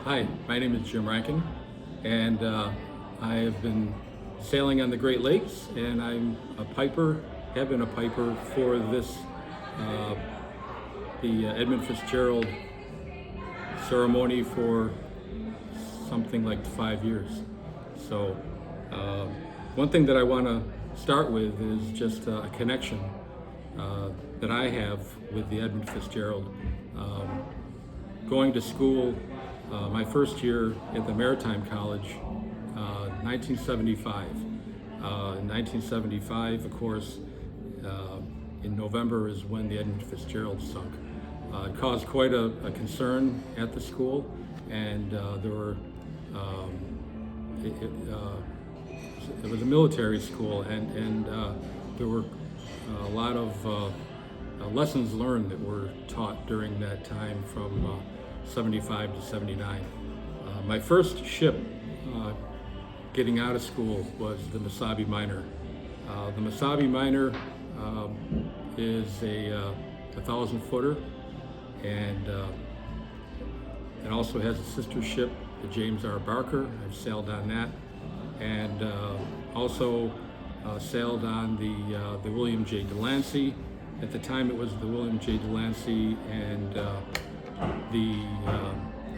Hi, my name is Jim Rankin, and I have been sailing on the Great Lakes, and I'm a piper, have been a piper for uh, the Edmund Fitzgerald ceremony for something like 5 years. So, uh, one thing that I want to start with is just a connection uh, that I have with the Edmund Fitzgerald. Um, Going to school, my first year at the Maritime College, 1975. In 1975, of course, uh, in November is when the Edmund Fitzgerald sunk. It caused quite a concern at the school, and there were um, it, it, it was a military school, and there were a lot of lessons learned that were taught during that time from 75 to 79. My first ship getting out of school was the Masabi Minor. The Masabi Minor is a 1,000-footer, and it also has a sister ship, the James R. Barker. I've sailed on that, and also sailed on the William J. Delancey. At the time, it was the William J. Delancey, and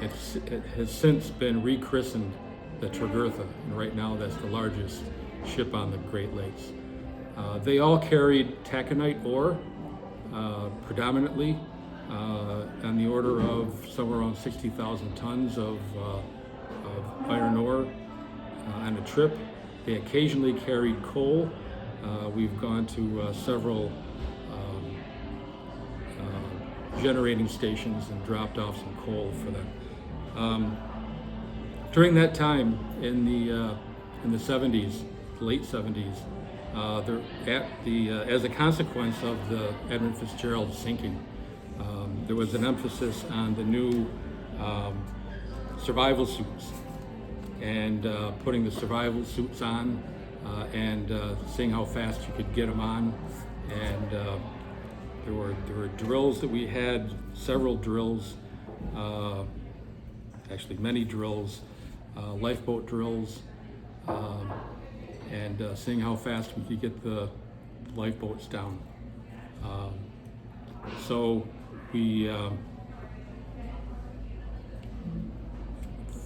it has since been rechristened the Tregurtha, and right now that's the largest ship on the Great Lakes. They all carried taconite ore, predominantly, on the order of somewhere around 60,000 tons of iron ore on a trip. They occasionally carried coal. We've gone to several generating stations and dropped off some coal for them. During that time in the 70s, late 70s, as a consequence of the Edmund Fitzgerald sinking, there was an emphasis on the new survival suits, and putting the survival suits on and seeing how fast you could get them on. And there were drills that we had, several drills, actually many drills, lifeboat drills, and seeing how fast we could get the lifeboats down. So we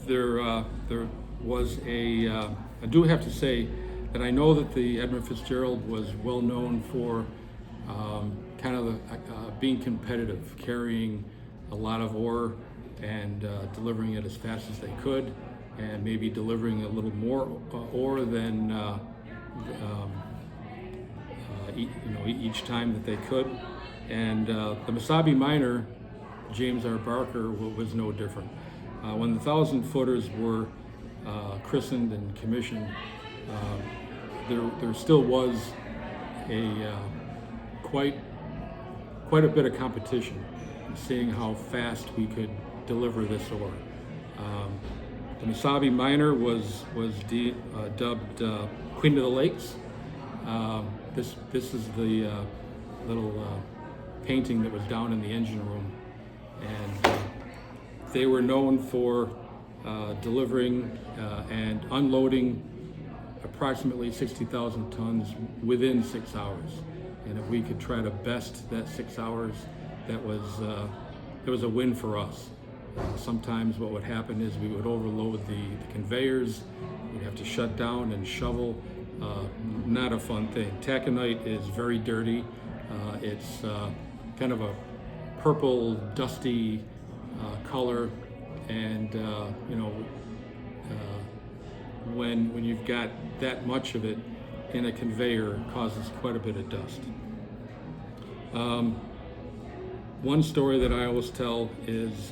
there was I do have to say that I know that the Edmund Fitzgerald was well known for kind of being competitive, carrying a lot of ore and delivering it as fast as they could, and maybe delivering a little more ore than each time that they could. And the Masabi Minor, James R. Barker, was no different. When the 1,000-footers were christened and commissioned, there still was a quite a bit of competition, seeing how fast we could deliver this ore. The Masabi Minor was dubbed Queen of the Lakes. This is the little painting that was down in the engine room, and they were known for delivering and unloading approximately 60,000 tons within 6 hours. And if we could try to best that 6 hours, it was a win for us. Sometimes what would happen is we would overload the conveyors. We'd have to shut down and shovel. Not a fun thing. Taconite is very dirty. It's kind of a purple, dusty color, and when you've got that much of it in a conveyor, it causes quite a bit of dust. One story that I always tell is,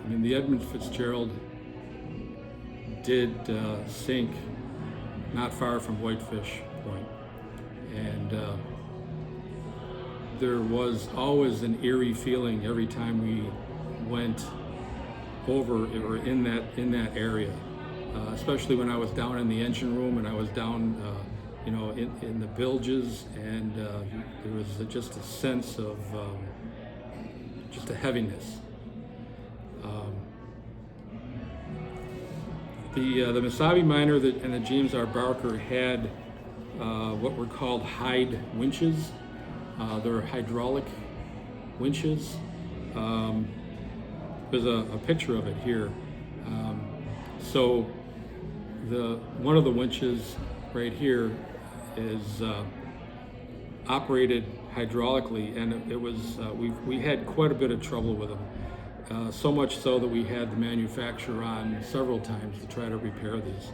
the Edmund Fitzgerald did sink not far from Whitefish Point, and there was always an eerie feeling every time we went over or in that area, especially when I was down in the engine room and I was down in the bilges, and there was just a sense of just a heaviness. The Mesabi Minor and the James R. Barker had what were called Hyde winches. They're hydraulic winches. There's a picture of it here. So one of the winches right here is operated hydraulically, and it was we had quite a bit of trouble with them. So much so that we had the manufacturer on several times to try to repair these.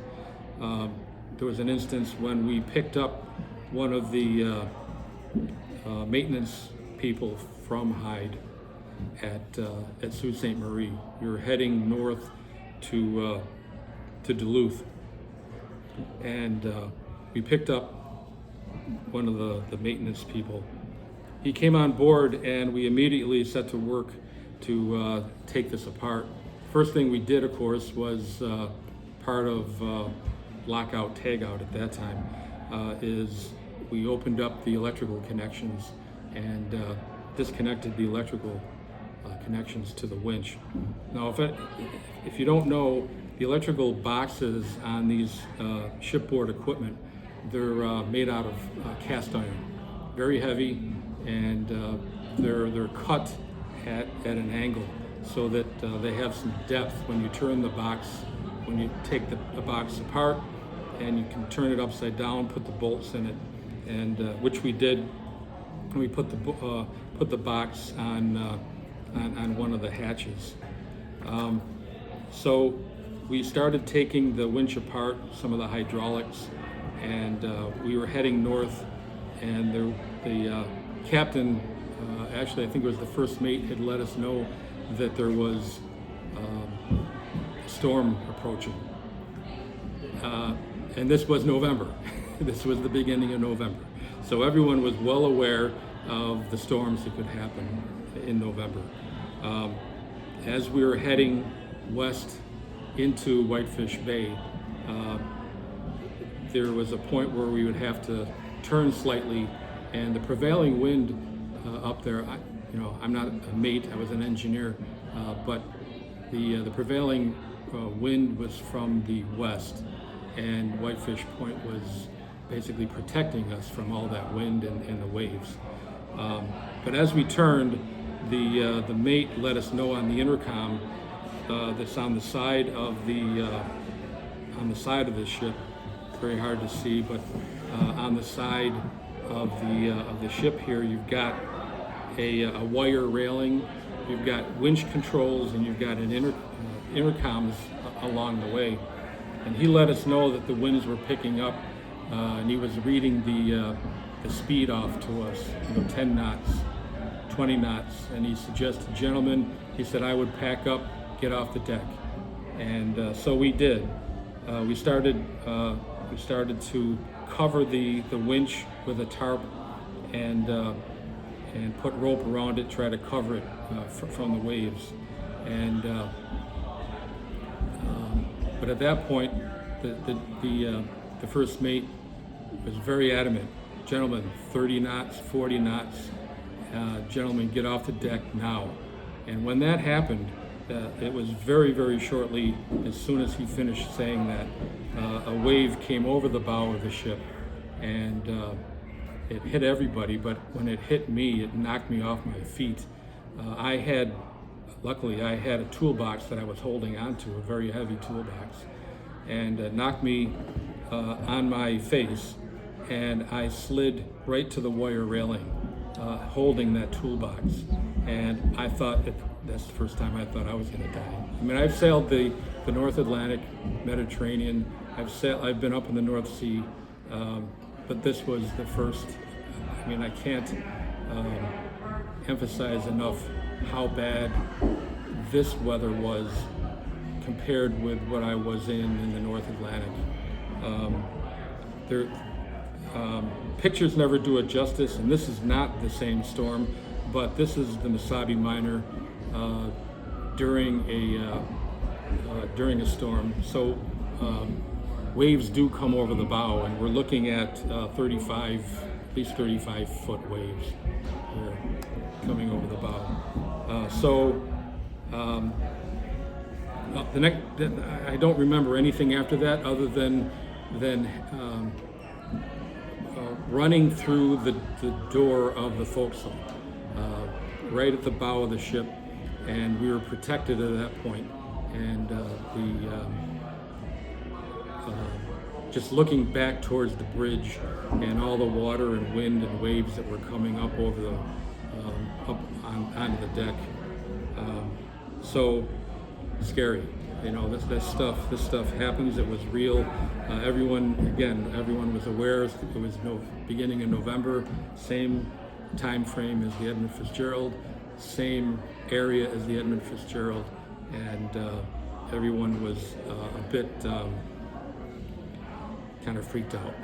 There was an instance when we picked up one of the maintenance people from Hyde at Sault Ste. Marie. We were heading north to Duluth, and we picked up one of the maintenance people. He came on board, and we immediately set to work to take this apart. First thing we did, of course, was part of lockout tagout at that time, is we opened up the electrical connections and disconnected the electrical connections to the winch. Now, if you don't know, the electrical boxes on these shipboard equipment, they're made out of cast iron, very heavy, and they're cut at an angle so that they have some depth when you turn the box, when you take the box apart, and you can turn it upside down, put the bolts in it, and which we did. We put the box on one of the hatches. So we started taking the winch apart, some of the hydraulics, and we were heading north, and the captain, actually I think it was the first mate, had let us know that there was a storm approaching. And this was November. This was the beginning of November. So everyone was well aware of the storms that could happen in November. As we were heading west into Whitefish Bay, there was a point where we would have to turn slightly, and the prevailing wind up there, I'm not a mate, I was an engineer, but the prevailing wind was from the west, and Whitefish Point was basically protecting us from all that wind and the waves. But as we turned, the mate let us know on the intercom that's on the side of the ship. Very hard to see, but on the side of the ship here, you've got a wire railing, you've got winch controls, and you've got an intercoms along the way. And he let us know that the winds were picking up, and he was reading the speed off to us, 10 knots, 20 knots, and he suggested, gentlemen, he said, I would pack up, get off the deck. And so we did. We started to cover the winch with a tarp and put rope around it, try to cover it from the waves. And but at that point, the first mate was very adamant. Gentlemen, 30 knots, 40 knots. Gentlemen, get off the deck now. And when that happened, it was very, very shortly, as soon as he finished saying that, a wave came over the bow of the ship, and it hit everybody, but when it hit me, it knocked me off my feet. Luckily, I had a toolbox that I was holding onto, a very heavy toolbox, and it knocked me on my face, and I slid right to the wire railing, holding that toolbox. And I thought, that's the first time I thought I was going to die. I mean, I've sailed the North Atlantic, Mediterranean, I've been up in the North Sea, but this was the first. I mean, I can't emphasize enough how bad this weather was compared with what I was in the North Atlantic. Pictures never do it justice, and this is not the same storm, but this is the Mesabi Minor during a storm. So waves do come over the bow, and we're looking at at least 35-foot waves here coming over the bow. So I don't remember anything after that other than running through the door of the forecastle, right at the bow of the ship, and we were protected at that point. And just looking back towards the bridge and all the water and wind and waves that were coming up over the onto the deck, so scary. You know, this stuff happens. It was real. Everyone was aware. It was beginning in November, same time frame as the Edmund Fitzgerald, same area as the Edmund Fitzgerald, and everyone was a bit kind of freaked out.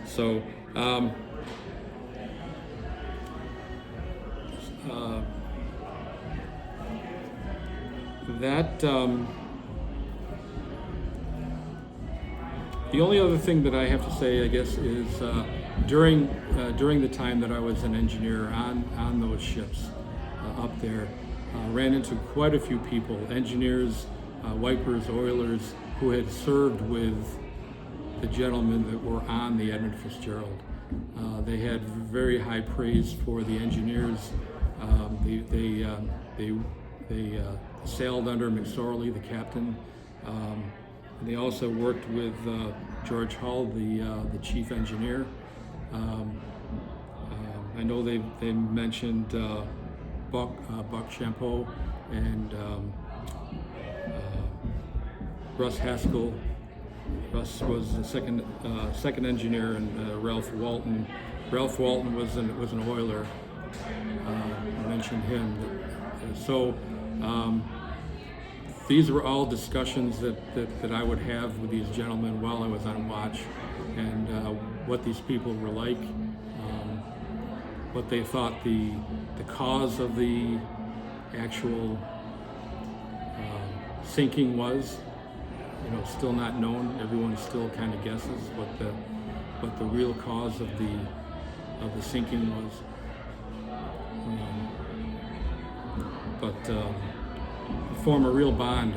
So the only other thing that I have to say, I guess, is during the time that I was an engineer on those ships up there, ran into quite a few people, engineers, wipers, oilers, who had served with the gentlemen that were on the Edmund Fitzgerald. They had very high praise for the engineers. They sailed under McSorley, the captain. And they also worked with George Hull, the chief engineer. I know they mentioned Buck Champeau and Russ Haskell. Russ was the second engineer, and Ralph Walton. Ralph Walton was an oiler. I mentioned him. So these were all discussions that I would have with these gentlemen while I was on watch, and what these people were like, what they thought the cause of the actual sinking was. You know, still not known. Everyone still kind of guesses what the real cause of the sinking was. But form a real bond,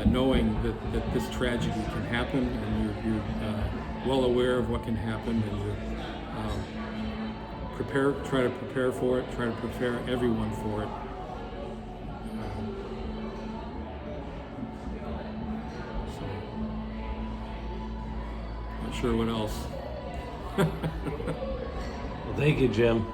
knowing that this tragedy can happen, and you're well aware of what can happen, and you try to prepare for it, try to prepare everyone for it. Not sure what else. Well, thank you, Jim.